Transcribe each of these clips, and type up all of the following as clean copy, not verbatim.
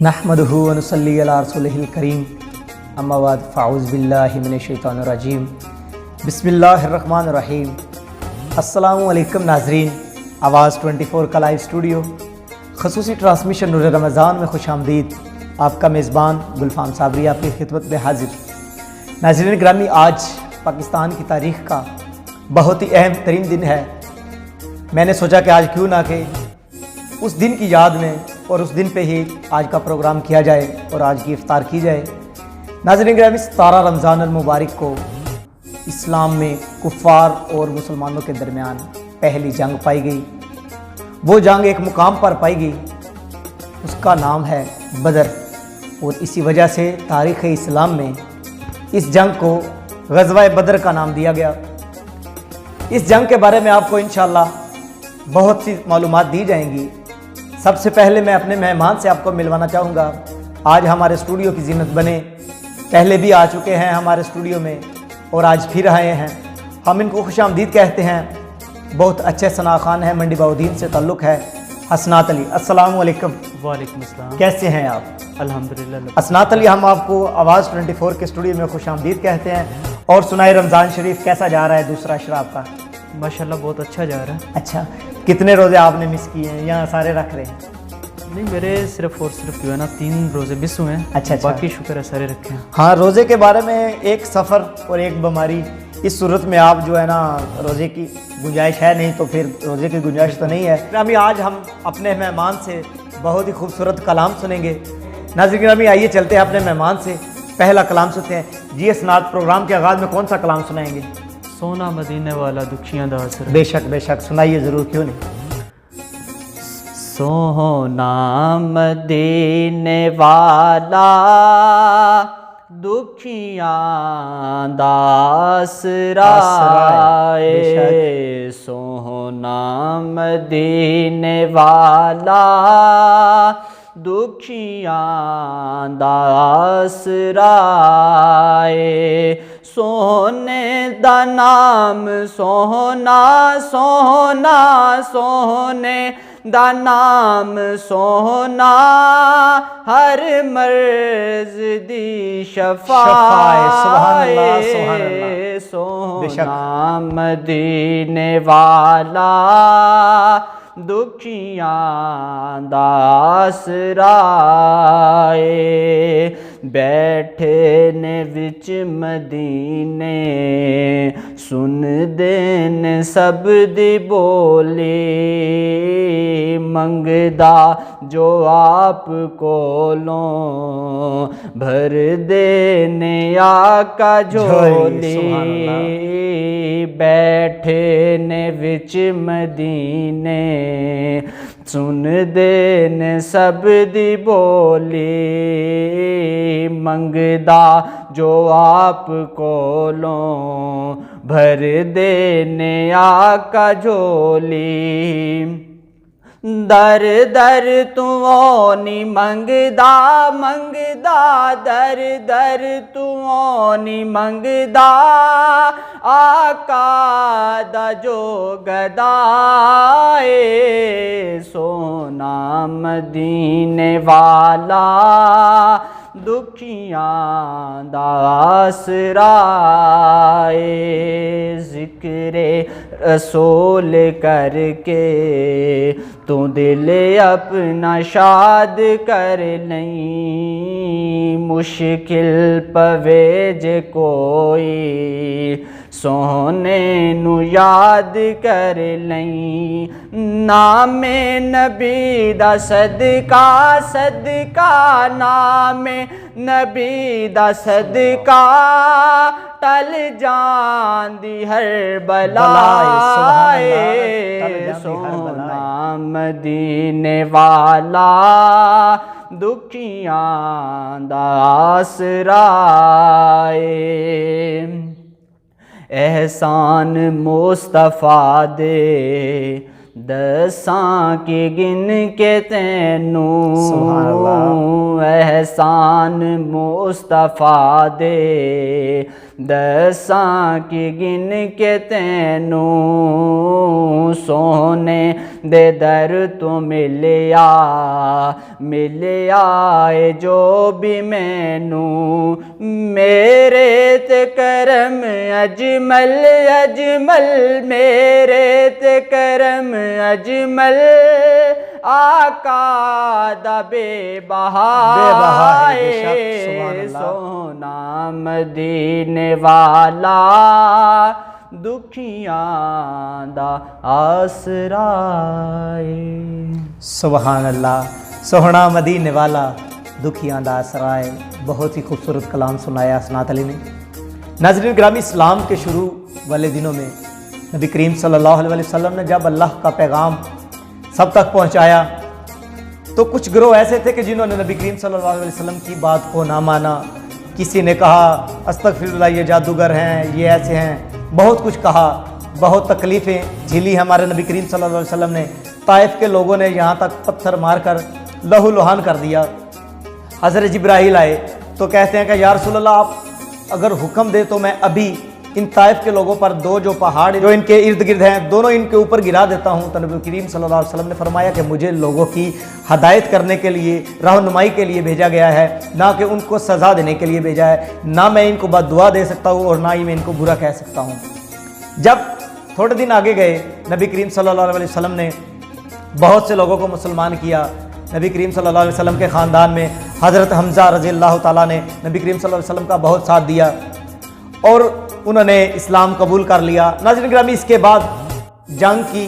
نحمدہ ونصلی علی رسولہ الکریم اما بعد فاعوذ باللہ من الشیطان الرجیم بسم اللہ الرحمن الرحیم۔ السلام علیکم ناظرین، آواز 24 کا لائیو اسٹوڈیو خصوصی ٹرانسمیشن نور رمضان میں خوش آمدید۔ آپ کا میزبان گلفام صابری آپ کی خدمت میں حاضر۔ ناظرین گرامی، آج پاکستان کی تاریخ کا بہت ہی اہم ترین دن ہے۔ میں نے سوچا کہ آج کیوں نہ کہ اس دن کی یاد میں اور اس دن پہ ہی آج کا پروگرام کیا جائے اور آج کی افطار کی جائے۔ ناظرین گرامی، 17 رمضان المبارک کو اسلام میں کفار اور مسلمانوں کے درمیان پہلی جنگ پائی گئی۔ وہ جنگ ایک مقام پر پائی گئی، اس کا نام ہے بدر، اور اسی وجہ سے تاریخ اسلام میں اس جنگ کو غزوہ بدر کا نام دیا گیا۔ اس جنگ کے بارے میں آپ کو انشاءاللہ بہت سی معلومات دی جائیں گی۔ سب سے پہلے میں اپنے مہمان سے آپ کو ملوانا چاہوں گا۔ آج ہمارے اسٹوڈیو کی زینت بنے، پہلے بھی آ چکے ہیں ہمارے اسٹوڈیو میں اور آج پھر آئے ہیں۔ ہم ان کو خوش آمدید کہتے ہیں۔ بہت اچھے ثناء خان ہیں، منڈی باؤدین سے تعلق ہے۔ حسنات علی، السلام علیکم۔ وعلیکم السلام۔ کیسے ہیں آپ؟ الحمدللہ۔ حسنات علی، ہم آپ کو آواز 24 کے اسٹوڈیو میں خوش آمدید کہتے ہیں۔ اور سنائے رمضان شریف کیسا جا رہا ہے دوسرا اشرا آپ کا؟ ماشاءاللہ بہت اچھا جا رہا ہے۔ اچھا، کتنے روزے آپ نے مس کیے ہیں یا سارے رکھ رہے ہیں؟ نہیں، میرے صرف جو ہے نا 3 روزے مس ہوئے ہیں۔ اچھا، باقی شکر ہے سارے رکھے ہیں۔ ہاں، روزے کے بارے میں ایک سفر اور ایک بیماری، اس صورت میں آپ جو ہے نا روزے کی گنجائش ہے نہیں تو پھر روزے کی گنجائش تو نہیں ہے۔ ابھی آج ہم اپنے مہمان سے بہت ہی خوبصورت کلام سنیں گے۔ ناظرین گرامی، آئیے چلتے ہیں اپنے مہمان سے، پہلا کلام سنتے ہیں۔ جی اسناد، پروگرام کے آغاز میں کون سا کلام سنائیں گے؟ سونا مدینے والا دکھیاں دا اثر۔ بے شک سنائیے ضرور، کیوں نہیں۔ سونا مدینے والا دکھیاں دا آسرا اے، سونا مدینے والا دکھیاں دا آسرا اے، سونے دا نام سونا سونا، سونے دا نام سونا، ہر مرض دی شفائے، سونا مدینے والا دکھیاں دا آسرا اے، بیٹھے نے وچ مدینے سن دین سب دی بولی، منگدا جو آپ کولوں بھر دینے آقا جھولی، بیٹھے نے وچ مدینے سن دین سب دی بولی، منگدا جو آپ کولوں بھر دینے آقا جھولی، در در تو نی منگدا منگدا، در در تو نی منگدا، آقا دا جو گدا اے، سونا مدینے والا دکھیاں دا آسرا اے، ذکر رسول کر کے تو دل اپنا شاد کر لیں، مشکل پوے جے کوئی سونے نو یاد کر لیں، نام نبی دا صدقہ صدقہ، نام نبی دا صدقہ، ٹل جان دی ہر بلا اے، سونا مدینے والا دکھیاں دا آسرا اے، احسان مصطفیٰ دے دساں کے گن کے تینوں، احسان مصطفیٰ دے دساں کی گن کے تینوں سونے دے در تو ملیا اے جو بھی مینوں میرے تے کرم اجمل اجمل میرے تے کرم اجمل آقا دا بے بہا ہے، بے شک، سبحان اللہ۔ سونا مدینے والا دکھیاں دا آسرا سبحان اللہ، سوہنا مدینے والا دکھیاں دا آسرائے۔ بہت ہی خوبصورت کلام سنایا حسنات علی نے۔ ناظرین گرامی، اسلام کے شروع والے دنوں میں نبی کریم صلی اللہ علیہ وسلم نے جب اللہ کا پیغام سب تک پہنچایا تو کچھ گروہ ایسے تھے کہ جنہوں نے نبی کریم صلی اللہ علیہ وسلم کی بات کو نہ مانا۔ کسی نے کہا استغفر اللہ یہ جادوگر ہیں، یہ ایسے ہیں، بہت کچھ کہا، بہت تکلیفیں جھیلی ہمارے نبی کریم صلی اللہ علیہ وسلم نے۔ طائف کے لوگوں نے یہاں تک پتھر مار کر لہو لہان کر دیا۔ حضرت جبرائیل آئے تو کہتے ہیں کہ یا رسول اللہ آپ اگر حکم دے تو میں ابھی ان طائف کے لوگوں پر دو جو پہاڑ جو ان کے ارد گرد ہیں دونوں ان کے اوپر گرا دیتا ہوں۔ تو نبی کریم صلی اللہ علیہ وسلم نے فرمایا کہ مجھے لوگوں کی ہدایت کرنے کے لیے، رہنمائی کے لیے بھیجا گیا ہے، نہ کہ ان کو سزا دینے کے لیے بھیجا ہے۔ نہ میں ان کو بد دعا دے سکتا ہوں اور نہ ہی میں ان کو برا کہہ سکتا ہوں۔ جب تھوڑے دن آگے گئے نبی کریم صلی اللہ علیہ وسلم نے بہت سے لوگوں کو مسلمان کیا۔ نبی کریم صلی اللہ علیہ وسلم کے خاندان میں حضرت حمزہ رضی اللہ تعالیٰ نے نبی کریم صلی اللہ علیہ وسلم کا بہت ساتھ دیا اور انہوں نے اسلام قبول کر لیا۔ ناظرین گرامی، اس کے بعد جنگ کی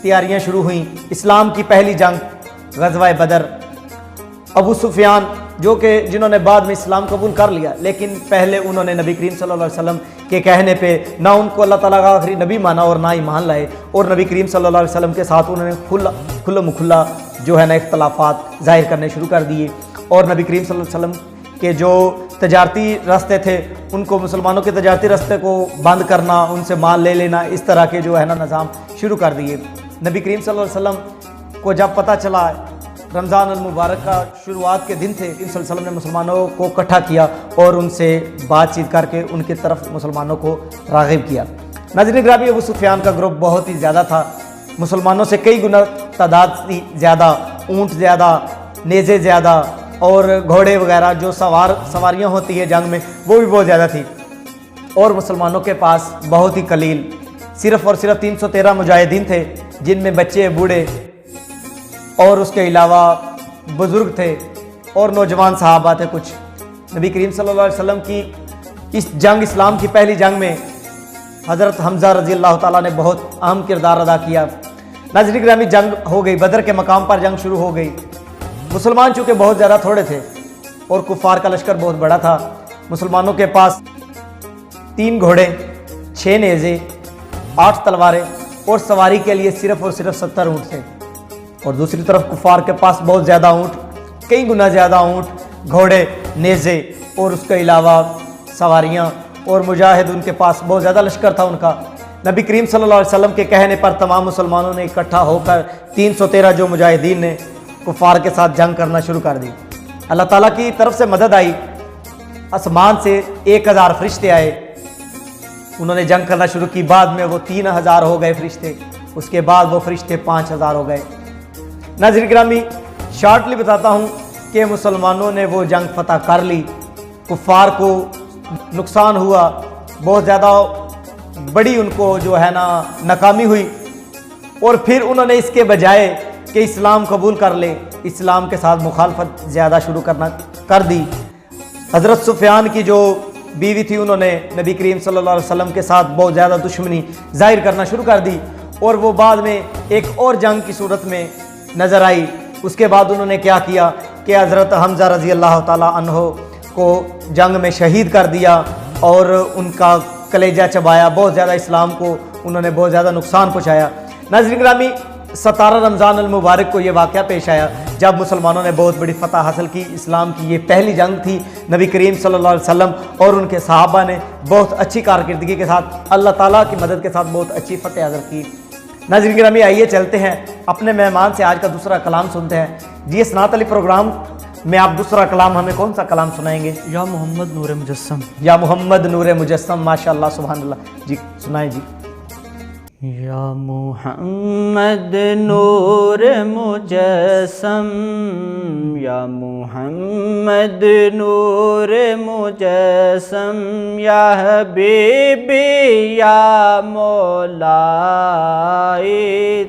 تیاریاں شروع ہوئیں۔ اسلام کی پہلی جنگ غزوہ بدر۔ ابو سفیان جو کہ جنہوں نے بعد میں اسلام قبول کر لیا، لیکن پہلے انہوں نے نبی کریم صلی اللہ علیہ وسلم کے کہنے پہ نہ ان کو اللہ تعالیٰ کا آخری نبی مانا اور نہ ایمان لائے، اور نبی کریم صلی اللہ علیہ وسلم کے ساتھ انہوں نے کھلا مکھلا جو ہے نا اختلافات ظاہر کرنے شروع کر دیے، اور نبی کریم صلی اللہ علیہ وسلم کے جو تجارتی راستے تھے ان کو، مسلمانوں کے تجارتی راستے کو بند کرنا، ان سے مال لے لینا، اس طرح کے جو ہے نا نظام شروع کر دیے۔ نبی کریم صلی اللہ علیہ وسلم کو جب پتہ چلا رمضان المبارک کا شروعات کے دن تھے، نبی صلی اللہ علیہ وسلم نے مسلمانوں کو اکٹھا کیا اور ان سے بات چیت کر کے ان کی طرف مسلمانوں کو راغب کیا۔ ناظرین گرامی، ابو سفیان کا گروپ بہت ہی زیادہ تھا، مسلمانوں سے کئی گنا تعداد تھی زیادہ، اونٹ زیادہ، نیزے زیادہ، اور گھوڑے وغیرہ جو سواریاں ہوتی ہے جنگ میں وہ بھی بہت زیادہ تھی، اور مسلمانوں کے پاس بہت ہی قلیل صرف اور صرف 313 مجاہدین تھے، جن میں بچے، بوڑھے اور اس کے علاوہ بزرگ تھے اور نوجوان صحابہ تھے کچھ۔ نبی کریم صلی اللہ علیہ وسلم کی اس جنگ، اسلام کی پہلی جنگ میں حضرت حمزہ رضی اللہ تعالیٰ نے بہت اہم کردار ادا کیا۔ ناظرین گرامی، جنگ ہو گئی، بدر کے مقام پر جنگ شروع ہو گئی۔ مسلمان چونکہ بہت زیادہ تھوڑے تھے اور کفار کا لشکر بہت بڑا تھا، مسلمانوں کے پاس 3 گھوڑے، 6 نیزے، 8 تلواریں اور سواری کے لیے صرف اور صرف 70 اونٹ تھے، اور دوسری طرف کفار کے پاس بہت زیادہ اونٹ، کئی گنا زیادہ اونٹ، گھوڑے، نیزے اور اس کے علاوہ سواریاں، اور مجاہد ان کے پاس بہت زیادہ لشکر تھا ان کا۔ نبی کریم صلی اللہ علیہ وسلم کے کہنے پر تمام مسلمانوں نے اکٹھا ہو کر 313 جو مجاہدین نے کفار کے ساتھ جنگ کرنا شروع کر دی۔ اللہ تعالیٰ کی طرف سے مدد آئی، آسمان سے 1000 فرشتے آئے، انہوں نے جنگ کرنا شروع کی۔ بعد میں وہ 3000 ہو گئے فرشتے، اس کے بعد وہ فرشتے 5000 ہو گئے۔ ناظرین گرامی، شارٹلی بتاتا ہوں کہ مسلمانوں نے وہ جنگ فتح کر لی، کفار کو نقصان ہوا، بہت زیادہ بڑی ان کو جو ہے نا ناکامی ہوئی، اور پھر انہوں نے اس کے بجائے کہ اسلام قبول کر لے، اسلام کے ساتھ مخالفت زیادہ شروع کر دی۔ حضرت سفیان کی جو بیوی تھی، انہوں نے نبی کریم صلی اللہ علیہ وسلم کے ساتھ بہت زیادہ دشمنی ظاہر کرنا شروع کر دی، اور وہ بعد میں ایک اور جنگ کی صورت میں نظر آئی۔ اس کے بعد انہوں نے کیا کیا کہ حضرت حمزہ رضی اللہ تعالیٰ عنہ کو جنگ میں شہید کر دیا اور ان کا کلیجہ چبایا، بہت زیادہ اسلام کو انہوں نے بہت زیادہ نقصان پہنچایا۔ ناظرین گرامی، 17 رمضان المبارک کو یہ واقعہ پیش آیا جب مسلمانوں نے بہت بڑی فتح حاصل کی۔ اسلام کی یہ پہلی جنگ تھی، نبی کریم صلی اللہ علیہ وسلم اور ان کے صحابہ نے بہت اچھی کارکردگی کے ساتھ، اللہ تعالیٰ کی مدد کے ساتھ بہت اچھی فتح حاصل کی۔ ناظرین گرامی، آئیے چلتے ہیں اپنے مہمان سے آج کا دوسرا کلام سنتے ہیں۔ جی حسنات علی پروگرام میں آپ دوسرا کلام ہمیں کون سا کلام سنائیں گے؟ یا محمد نور مجسم. یا محمد نور مجسم. ماشاء اللہ سبحان اللہ. جی سنائیں جی. یا محمد نور مجسم، یا محمد نور مجسم، یا حبیبی یا مولائی،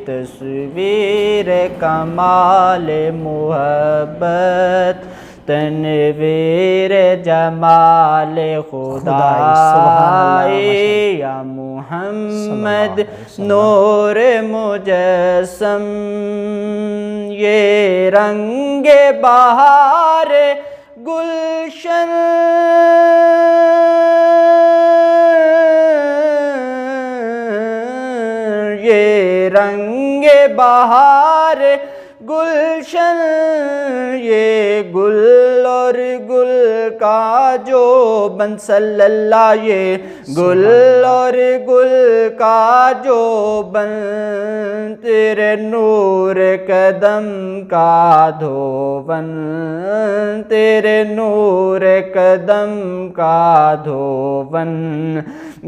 تصویر کمال محبت، تنویر جمال خدائی، یا محمد نور مجسم. یہ رنگ بہار گلشن، یہ رنگ بہار گلشن، یہ گل اور گل کا جو بن صلی اللہ، یہ گل اور گل کا جو بن، تیرے نور قدم کا دھون، تیرے نور قدم کا دھون،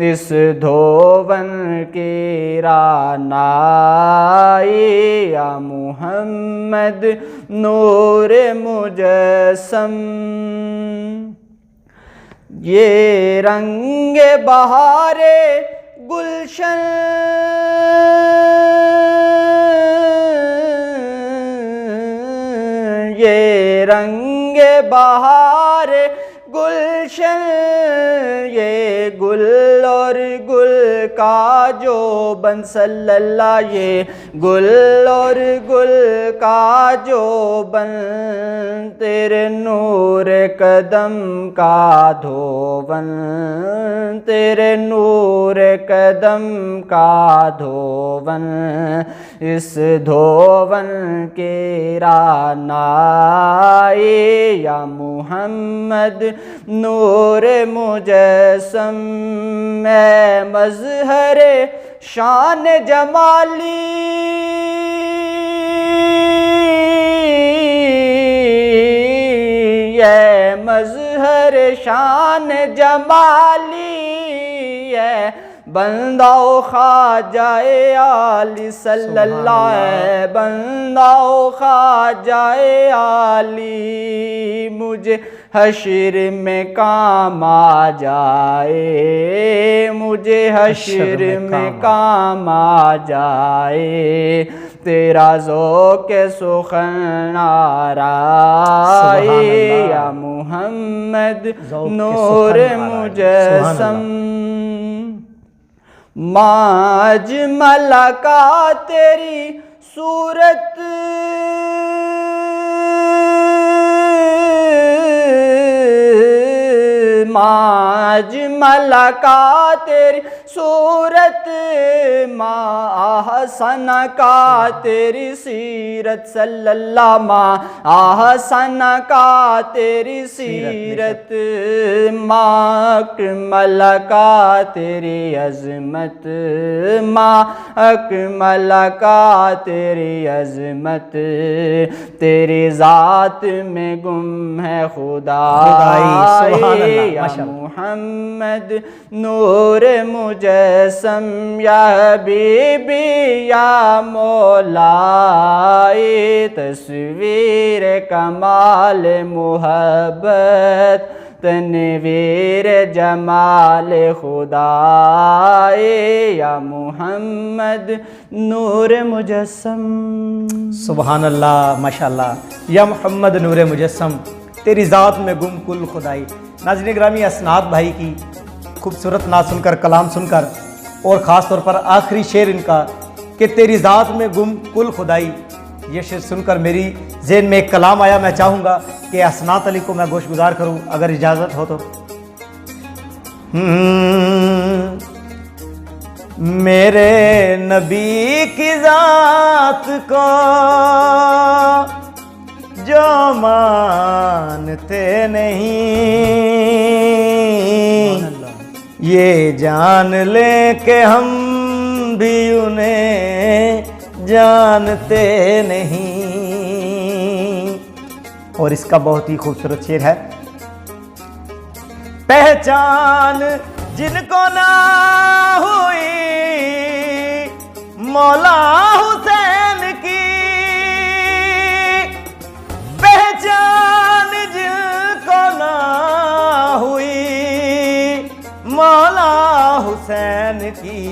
اس دھون کی رعنائی، یا محمد نور مجسم. یہ رنگ بہار گلشن، یہ رنگ بہار گلشن، یہ گل اور گل کا جو بن صلی اللہ، یہ گل اور گل کا جو بن، تیرے نور قدم کا دھون، تیرے نور قدم کا دھون، اس دھون کی رعنائی، یا محمد نور مجسم. میں مظہر شان جمالی، یہ مظہر شان جمالی، یہ بندہ و خواجہ عالی صلی اللہ ہے، بندہ و خواجہ عالی، مجھے حشر میں کام آ جائے، مجھے حشر میں کام آ جائے، تیرا ذوق سخن آرائی، یا محمد نور مجسم. ما اجمل کا تیری صورت، ما اجمل کا تیری صورت، ما احسن کا تیری سیرت صلی اللہ، ما احسن کا تیری سیرت، ما اکمل کا تیری عظمت، ما اکمل کا تیری عظمت، تیری ذات میں گم ہے خدائی، یا محمد نور مجسم، یا حبیبی یا مولائی، تصویر کمال محبت، تنویر جمال خدائی، یا محمد نور مجسم. سبحان اللہ ماشاء اللہ. یا محمد نور مجسم، تیری ذات میں گم کل خدائی. ناظرین گرامی، اسناد بھائی کی خوبصورت نعت سن کر، کلام سن کر، اور خاص طور پر آخری شعر ان کا کہ تیری ذات میں گم کل خدائی، یہ شعر سن کر میری ذہن میں ایک کلام آیا. میں چاہوں گا کہ اسناد علی کو میں گوش گزار کروں اگر اجازت ہو تو. میرے نبی کی ذات کو جو مانتے نہیں، یہ جان لیں کہ ہم بھی انہیں جانتے نہیں. اور اس کا بہت ہی خوبصورت شعر ہے. پہچان جن کو نہ ہوئی مولا حسین کی، پہچان جن کو نہ ہوئی مولا حسین کی،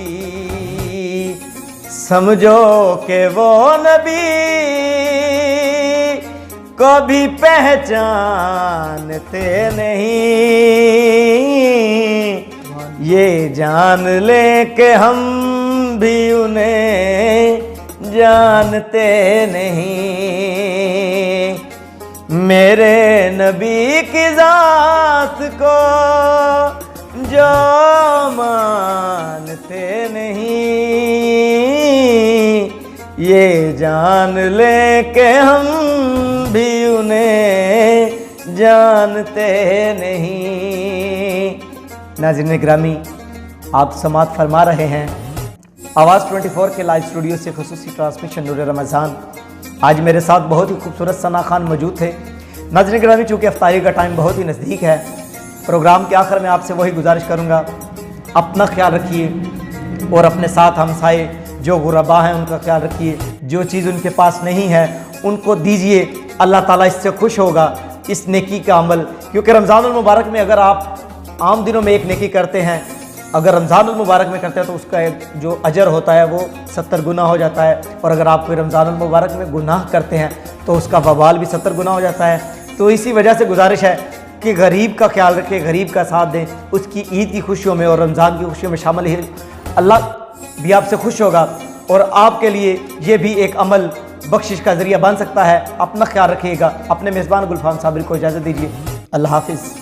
سمجھو کہ وہ نبی کو بھی پہچانتے نہیں، یہ جان لیں کہ ہم بھی انہیں جانتے نہیں. میرے نبی کی ذات کو جو مانتے نہیں، یہ جان لیں کہ ہم بھی انہیں جانتے نہیں. ناظرین گرامی، آپ سماعت فرما رہے ہیں آواز 24 کے لائیو اسٹوڈیو سے خصوصی ٹرانسمیشن نور رمضان. آج میرے ساتھ بہت ہی خوبصورت ثنا خان موجود تھے. ناظرین گرامی، چونکہ افطاری کا ٹائم بہت ہی نزدیک ہے، پروگرام کے آخر میں آپ سے وہی گزارش کروں گا، اپنا خیال رکھیے اور اپنے ساتھ ہمسائے جو غربا ہیں ان کا خیال رکھیے. جو چیز ان کے پاس نہیں ہے ان کو دیجئے، اللہ تعالیٰ اس سے خوش ہوگا، اس نیکی کا عمل. کیونکہ رمضان المبارک میں اگر آپ عام دنوں میں ایک نیکی کرتے ہیں، اگر رمضان المبارک میں کرتے ہیں تو اس کا جو اجر ہوتا ہے وہ 70 گنا ہو جاتا ہے، اور اگر آپ کوئی رمضان المبارک میں گناہ کرتے ہیں تو اس کا وبال بھی 70 گنا ہو جاتا ہے. تو اسی وجہ سے گزارش ہے کہ غریب کا خیال رکھیں، غریب کا ساتھ دیں، اس کی عید کی خوشیوں میں اور رمضان کی خوشیوں میں شامل ہے. اللہ بھی آپ سے خوش ہوگا اور آپ کے لیے یہ بھی ایک عمل بخشش کا ذریعہ بن سکتا ہے. اپنا خیال رکھیے گا. اپنے میزبان گلفام صابر کو اجازت دیجیے. اللہ حافظ.